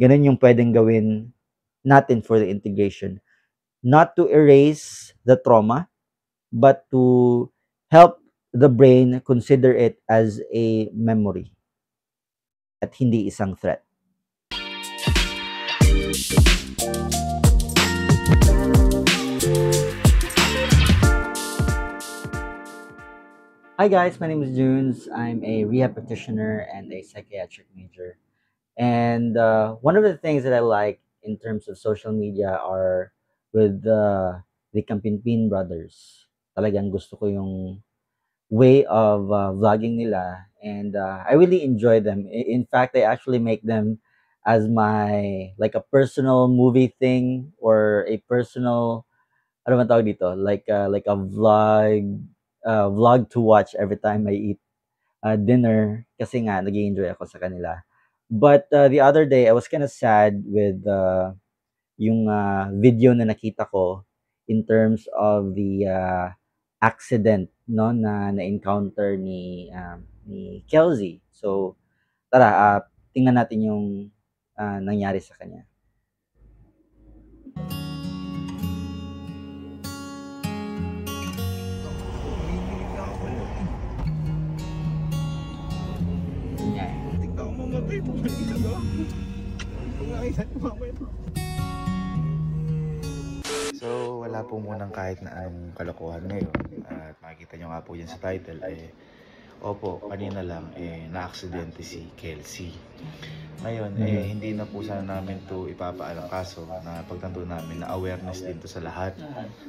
ganun yung pwedeng gawin natin for the integration. Not to erase the trauma, but to help the brain consider it as a memory at hindi isang threat. Hi guys, my name is Junes. I'm a rehab practitioner and a psychiatric major. And one of the things that I like in terms of social media are with the Campinpin brothers. Talagang gusto ko yung way of vlogging nila, and I really enjoy them. In fact, I actually make them as my like a personal movie thing or a personal ano man tawag dito, like a vlog to watch every time I eat dinner kasi nga nag-enjoy ako sa kanila. But the other day I was kind of sad with yung video na nakita ko in terms of the accident no na-encounter ni Kelsey. So tara, tingnan natin yung nangyari sa kanya. Yun nga eh. Tingnan ko mamatay po kanina ba? Pangailan ko mamaya. So, wala po munang kahit na anong kalokohan ngayon. At makikita nyo nga po yan sa title, opo, kanina lang, na-aksidente si Kelsey. Ngayon, hindi na po sana namin to ipapaalam kaso na pagtanto namin na awareness din to sa lahat.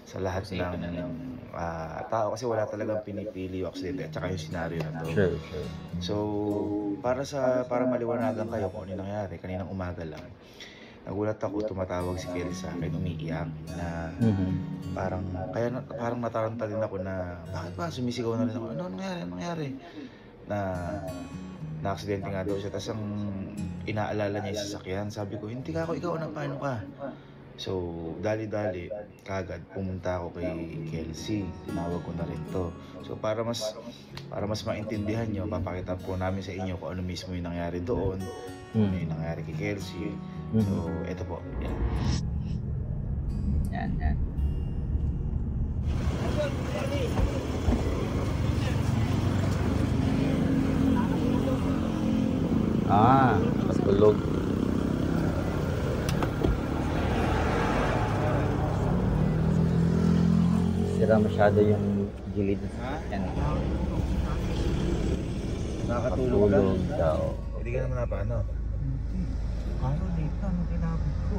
Sa lahat ng tao kasi wala talagang pinipili yung aksidente at saka yung senaryo na to. Sure. So, para maliwanagan kayo kung ano yung nangyari, kaninang umaga lang, nagulat ako, tumatawag si Kelly sa akin, umiiyak na parang nataranta din ako na bakit ba sumisigaw na rin ako, ano nangyari na na-aksidente nga daw siya. Tapos ang inaalala niya yung sasakyan, sabi ko hindi ka ako, ikaw na paano ka. So dali-dali kagad pumunta ako kay Kelsey, tinawag ko na rin to. So para mas maintindihan nyo, papakita po namin sa inyo kung ano mismo yung nangyari doon, ano yung nangyari kay Kelsey. So eto po, Yan. Nakatulog. Sira masyado yung gilid ng sasakyan. nakakatulog ka? Nakatulog daw. Hindi ka naman napaano? Ano dito? Anong tinapit ko?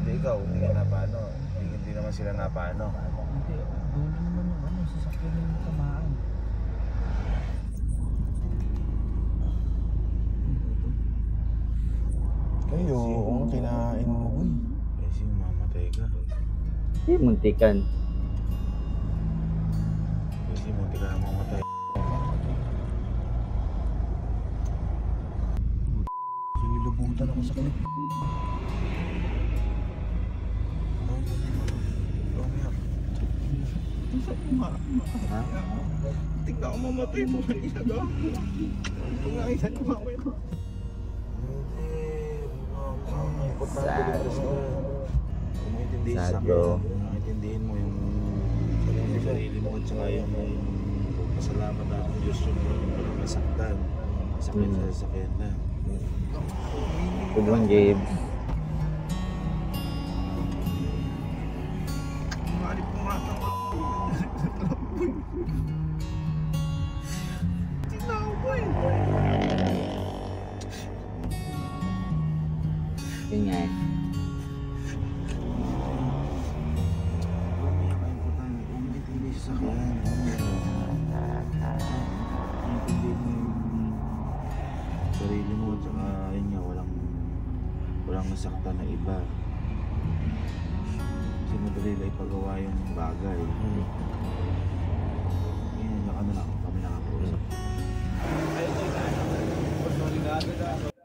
Hindi ikaw, hindi ka napaano. Hindi naman sila napaano. Hindi. Dulo naman yung ano, sasakyan yung tamaan. Kayo, kung kinain mo, uy. Kasi mamatay ka. Hindi, muntikan. Kasi munti ka na mamatay. Sinilubutan ako sa clip. Ha? Tingnan ko mamatay mo kanina ba? Pangailan ko mamaya. Sad. Kung maintindihin Sad, sa akin, bro. maintindihin mo yung sarili mo at saka yung pasalamat natin Diyos yung walang nasaktan. Sakit sa sasakyan na. Good one, Gabe. Marip ko nga ito. Tingnan ko boy. Yun nga eh. Umiyak ang importante. Kung maintindihin sa sasakyan. Maintindihin mo yung sarili mo at saka yun nga, walang nasaktan na iba. Kasi madali lang ipagawa yung bagay. Yan, na lang kami nakapag-usap.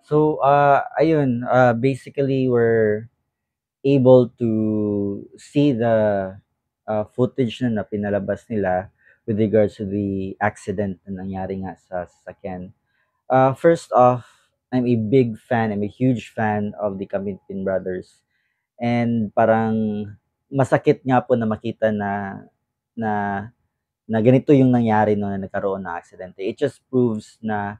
So, ayun, basically we're able to see the footage na pinalabas nila with regards to the accident na nangyari nga sa sasakyan. First off, I'm a big fan, I'm a huge fan of the Kamintin Brothers. And parang masakit nga po na makita na na ganito yung nangyari no na nagkaroon ng aksidente. It just proves na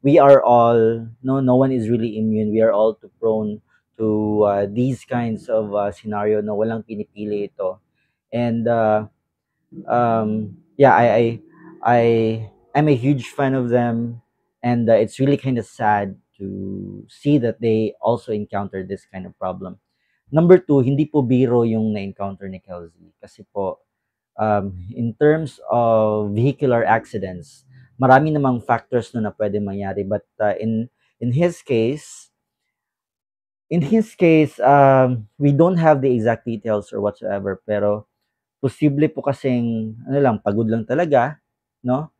we are all no one is really immune. We are all too prone to these kinds of scenario na walang pinipili ito. And yeah, I I'm a huge fan of them, and it's really kind of sad to see that they also encountered this kind of problem. Number two, hindi po biro yung na-encounter ni Kelsey. Kasi po, in terms of vehicular accidents, marami namang factors no na pwede mangyari. But in his case, we don't have the exact details or whatsoever. Pero posible po kasing ano lang, pagod lang talaga, no?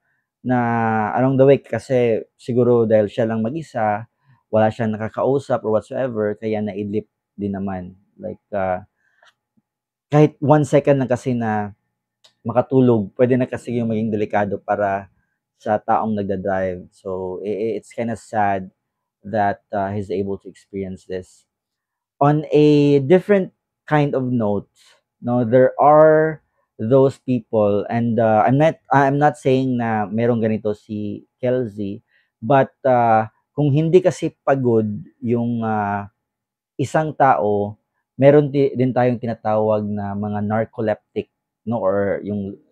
Na along the way kasi siguro dahil siya lang mag-isa, wala siyang nakakausap or whatsoever, kaya naidlip din naman. Like kahit 1 second lang kasi na makatulog, pwede na kasi yung maging delikado para sa taong nagda-drive. So it's kind of sad that he's able to experience this. On a different kind of note, no, there are those people, and I'm not saying na merong ganito si Kelsey, but kung hindi kasi pagod yung isang tao, meron din tayong tinatawag na mga narcoleptic, no, or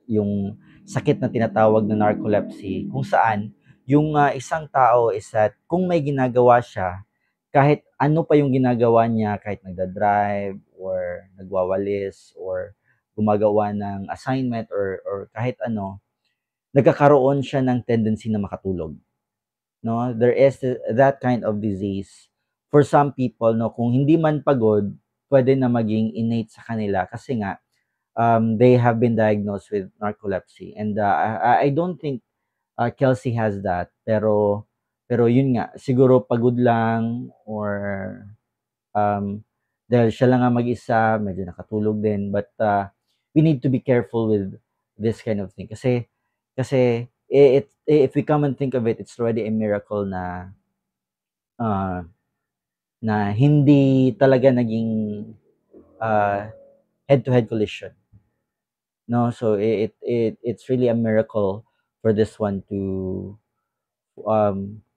yung sakit na tinatawag na narcolepsy, kung saan yung isang tao is that kung may ginagawa siya, kahit ano pa yung ginagawa niya, kahit nagda-drive or nagwawalis or gumagawa ng assignment or kahit ano, nagkakaroon siya ng tendency na makatulog. No, there is that kind of disease for some people, no, kung hindi man pagod, pwede na maging innate sa kanila kasi nga they have been diagnosed with narcolepsy. And I don't think Kelsey has that, pero yun nga, siguro pagod lang or um, dahil siya lang nga mag-isa, medyo nakatulog din. But we need to be careful with this kind of thing. Kasi if we come and think of it, it's already a miracle uh, na hindi talaga naging uh, head-to-head collision. No, so it's really a miracle for this one to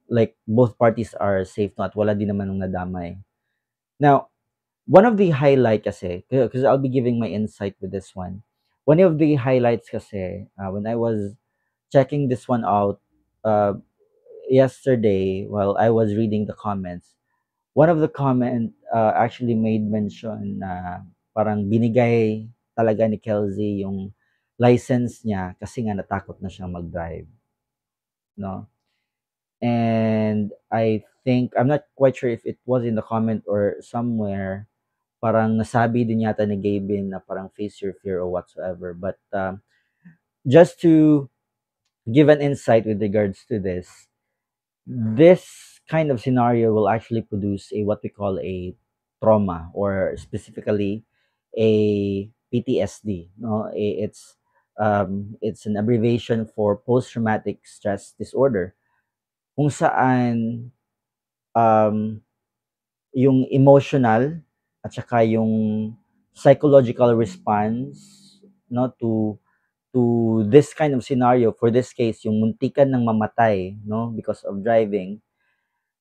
like both parties are safe, no, at wala din naman nung nadamay. Now, one of the highlight kasi, because I'll be giving my insight with this one. One of the highlights kasi, when I was checking this one out yesterday while I was reading the comments, one of the comment actually made mention na parang binigay talaga ni Kelsey yung license niya kasi nga natakot na siyang mag-drive, no? And I think, I'm not quite sure if it was in the comment or somewhere, parang nasabi din yata ni Gavin na parang face your fear or whatsoever. But just to give an insight with regards to this kind of scenario will actually produce a what we call a trauma, or specifically a PTSD. No, it's an abbreviation for post traumatic stress disorder, kung saan um, yung emotional at saka yung psychological response, no, to this kind of scenario. For this case, yung muntikan ng mamatay, no, because of driving,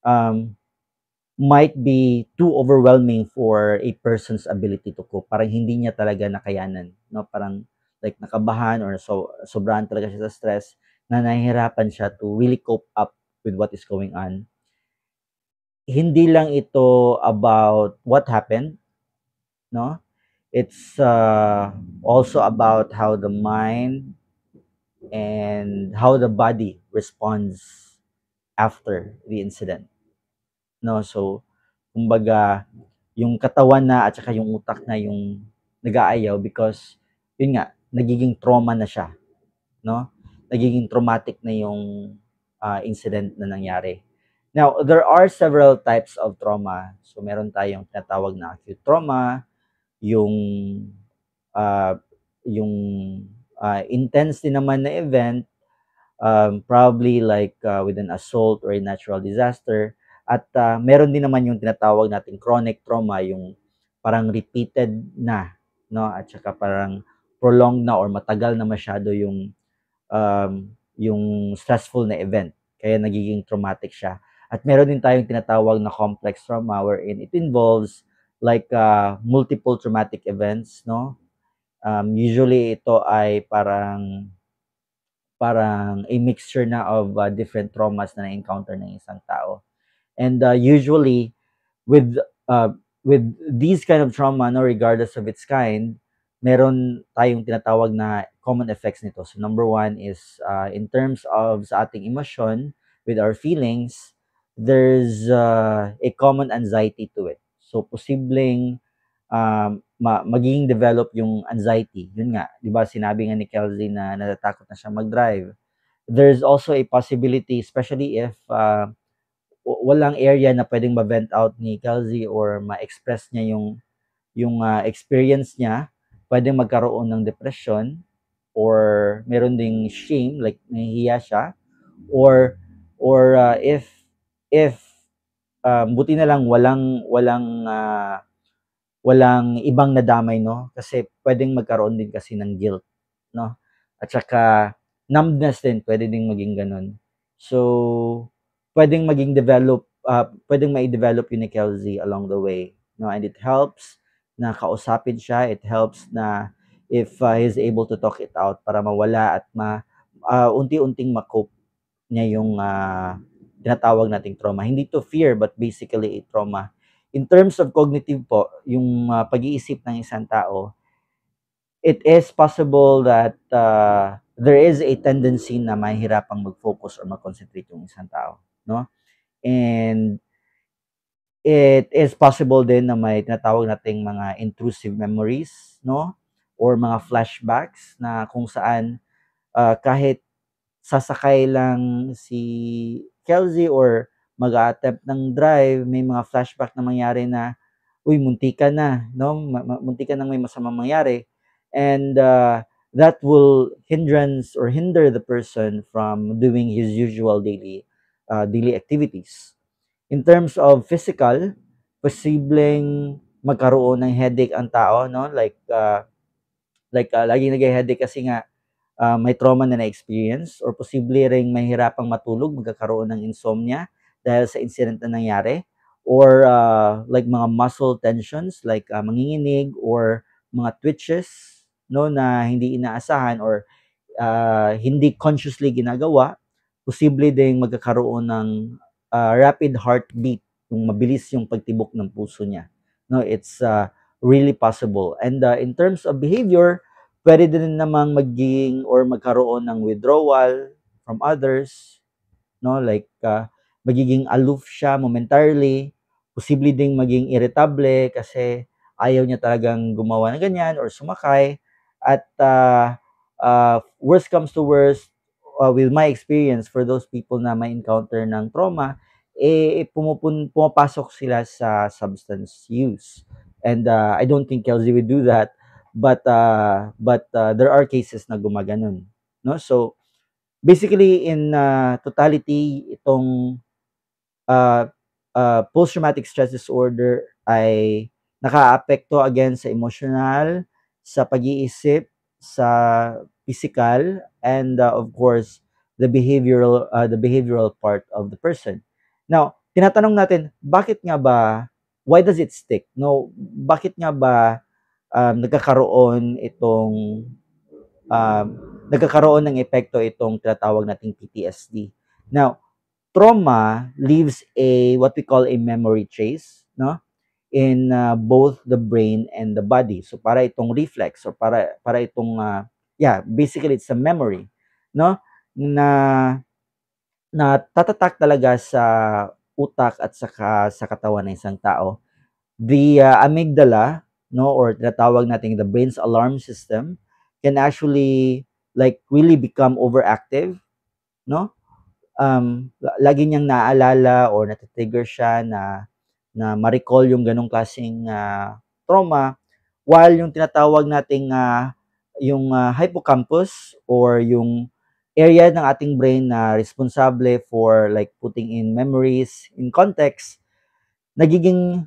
um might be too overwhelming for a person's ability to cope. Parang hindi niya talaga nakayanan, no, parang like nakabahan or sobrahan talaga siya sa stress na nahihirapan siya to really cope up with what is going on. Hindi lang ito about what happened, no? It's also about how the mind and how the body responds after the incident. No, so kumbaga yung katawan na at saka yung utak na yung nag-aayaw because yun nga nagiging trauma na siya, no? Nagiging traumatic na yung incident na nangyari. Now, there are several types of trauma. So meron tayong tinatawag na acute trauma, yung uh, yung intense din naman na event, probably like with an assault or a natural disaster. At meron din naman yung tinatawag nating chronic trauma, yung parang repeated na, no? At saka parang prolonged na or matagal na masyado yung stressful na event. Kaya nagiging traumatic siya. At meron din tayong tinatawag na complex trauma wherein it involves like multiple traumatic events, no? Usually ito ay parang a mixture na of different traumas na na-encounter ng isang tao. And usually with uh, with these kind of trauma, no, regardless of its kind, meron tayong tinatawag na common effects nito. So number one is in terms of sa ating emotion, with our feelings, there's a common anxiety to it. So posibleng magiging develop yung anxiety. Yun nga, 'di ba sinabi nga ni Kelsey na natatakot na siya mag-drive. There's also a possibility, especially if walang area na pwedeng ma-vent out ni Kelsey or ma-express niya yung experience niya, pwedeng magkaroon ng depression or meron ding shame, like nahihiya siya, or if buti na lang walang ibang nadamay, no? Kasi pwedeng magkaroon din kasi ng guilt, no? At saka numbness din, pwede ding maging ganun. So, pwedeng mai-develop yun ni Kelsey along the way, no? And it helps na kausapin siya, it helps na if he's able to talk it out para mawala at unti-unting makope niya yung tinatawag nating trauma. Hindi to fear, but basically a trauma. In terms of cognitive po, yung pag-iisip ng isang tao, it is possible that there is a tendency na mahihirapang mag-focus or mag-concentrate yung isang tao, no? And it is possible din na may tinatawag nating mga intrusive memories, no? Or mga flashbacks na kung saan kahit sasakay lang si Kelsey or mag-a-attempt ng drive, may mga flashback na mangyari na, uy, muntikan na, no? Muntikan nang may masamang mangyari. And that will hindrance or hinder the person from doing his usual daily activities. In terms of physical, posibleng magkaroon ng headache ang tao, no? Laging naghe-headache kasi nga may trauma na na-experience, or posible ring mahirapang matulog, magkakaroon ng insomnia dahil sa incident na nangyari, or like mga muscle tensions like manginginig or mga twitches, no, na hindi inaasahan or hindi consciously ginagawa. Posible ding magkakaroon ng rapid heartbeat, yung mabilis yung pagtibok ng puso niya, no? It's really possible. And in terms of behavior, pwede din namang maging or magkaroon ng withdrawal from others, no? Like magiging aloof siya momentarily, posible ding maging irritable kasi ayaw niya talagang gumawa ng ganyan or sumakay. At worst comes to worst, with my experience, for those people na may encounter ng trauma, pumapasok sila sa substance use. And I don't think Kelsey would do that, but there are cases na gumaganon, no? So basically in totality, itong post-traumatic stress disorder ay nakaapekto again sa emotional, sa pag-iisip, sa physical, and of course the behavioral part of the person. Now, tinatanong natin, bakit nga ba, why does it stick? No, bakit nga ba um, nagkakaroon ng epekto itong tinatawag nating PTSD? Now, trauma leaves what we call a memory trace, no, in both the brain and the body. So para itong reflex or para itong basically it's a memory, no, na tatatak talaga sa utak at saka sa katawan ng isang tao. The amygdala, no, or tinatawag nating the brain's alarm system, can actually like really become overactive, no? Lagi niyang naaalala or nati-trigger siya na ma-recall yung ganong klaseng trauma, while yung tinatawag nating yung hippocampus or yung area ng ating brain na responsable for like putting in memories in context, nagiging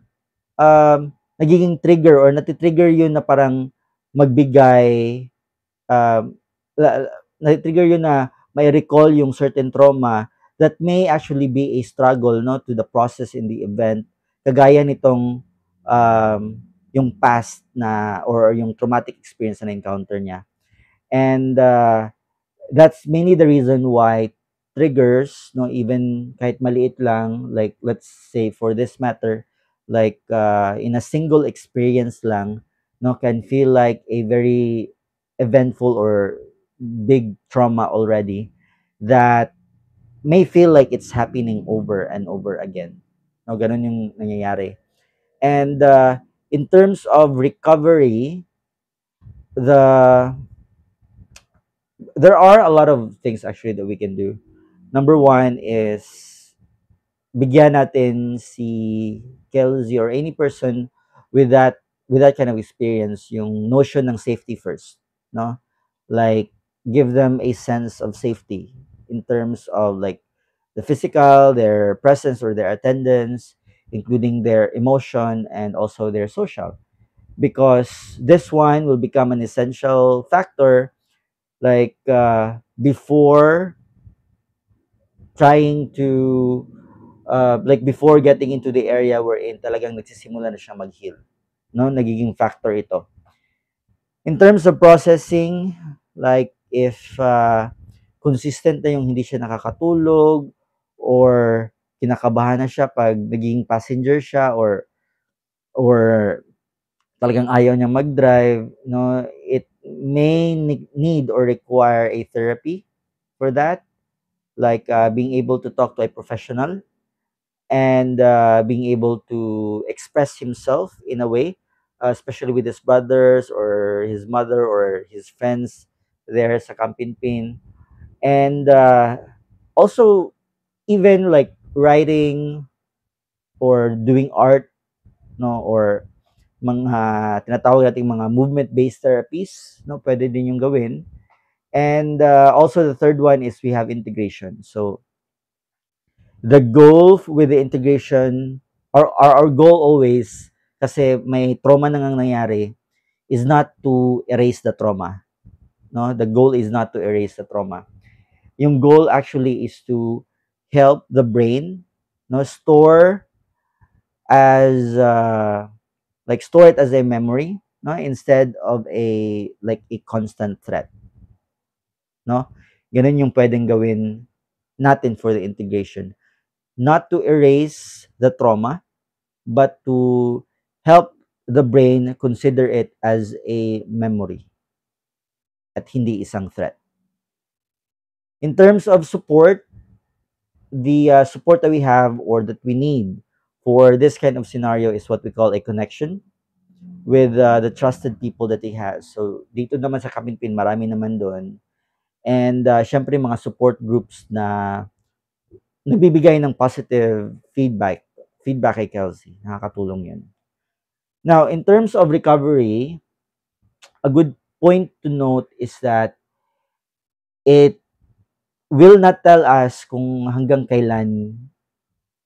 nagiging trigger or nati-trigger yun na parang magbigay, um, nati-trigger yun na may recall yung certain trauma that may actually be a struggle, no, to the process in the event. Kagaya nitong um, yung past na or yung traumatic experience na encounter niya. And that's mainly the reason why triggers, no, even kahit maliit lang, like let's say for this matter, like in a single experience lang, no, can feel like a very eventful or big trauma already that may feel like it's happening over and over again. No, ganun yung nangyayari. And in terms of recovery, the there are a lot of things actually that we can do. Number one is bigyan natin si Kelsey or any person with that kind of experience yung notion ng safety first, no? Like give them a sense of safety in terms of like the physical, their presence or their attendance, including their emotion and also their social. Because this one will become an essential factor like before trying to like before getting into the area wherein talagang nagsisimula na siyang mag-heal, no, nagiging factor ito in terms of processing, like if consistent na yung hindi siya nakakatulog or kinakabahan na siya pag naging passenger siya or talagang ayaw niya mag-drive, no, it may need or require a therapy for that, like being able to talk to a professional and being able to express himself in a way, especially with his brothers or his mother or his friends there sa Kampinpin. And also, even like writing or doing art, no, or mga tinatawag nating mga movement-based therapies, no, pwede din yung gawin. And also the third one is we have integration. So the goal with the integration or our goal always kasi may trauma na ngang nangyari is not to erase the trauma, no, the goal is not to erase the trauma. Yung goal actually is to help the brain, no, store as like store it as a memory, no, instead of a like a constant threat, no. Ganun yung pwedeng gawin natin for the integration, not to erase the trauma but to help the brain consider it as a memory at hindi isang threat. In terms of support, the support that we have or that we need for this kind of scenario is what we call a connection with the trusted people that he has. So dito naman sa Kapinpin, marami naman doon. And syempre mga support groups na nagbibigay ng positive feedback kay Kelsey. Nakakatulong yun. Now, in terms of recovery, a good point to note is that it will not tell us kung hanggang kailan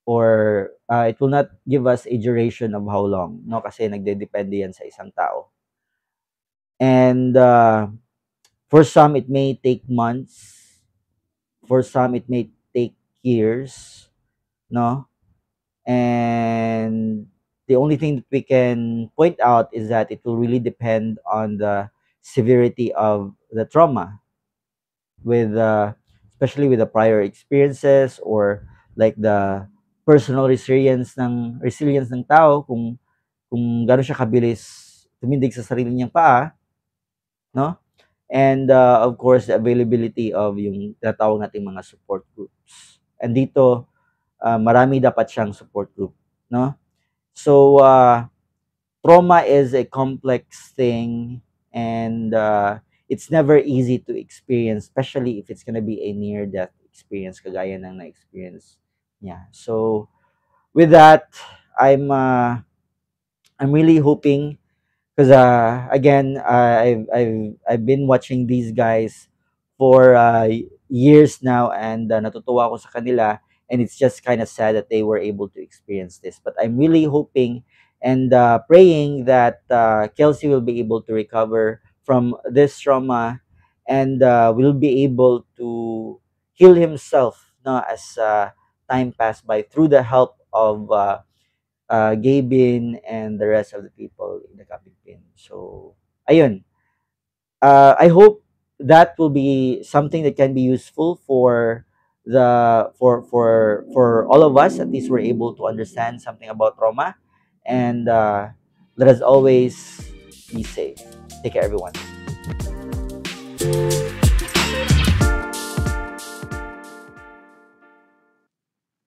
or it will not give us a duration of how long, no? Kasi nagdedepende yan sa isang tao. And for some, it may take months. For some, it may take years, no? And the only thing that we can point out is that it will really depend on the severity of the trauma with especially with the prior experiences or like the personal resilience ng tao kung gaano siya kabilis tumindig sa sarili niyang paa, no? And of course the availability of yung tinatawag nating mga support groups. And dito marami dapat siyang support group, no? So trauma is a complex thing and it's never easy to experience, especially if it's gonna be a near death experience kagaya ng na-experience niya. So with that, I'm I'm really hoping because again I've been watching these guys for years now, and natutuwa ako sa kanila, and it's just kind of sad that they were able to experience this. But I'm really hoping and praying that Kelsey will be able to recover from this trauma, and will be able to heal himself, no, as time passed by, through the help of Gabin and the rest of the people in the Kapitpin. So, ayun. I hope that will be something that can be useful for for all of us. At least we're able to understand something about trauma, and let us always be safe. Take care, everyone.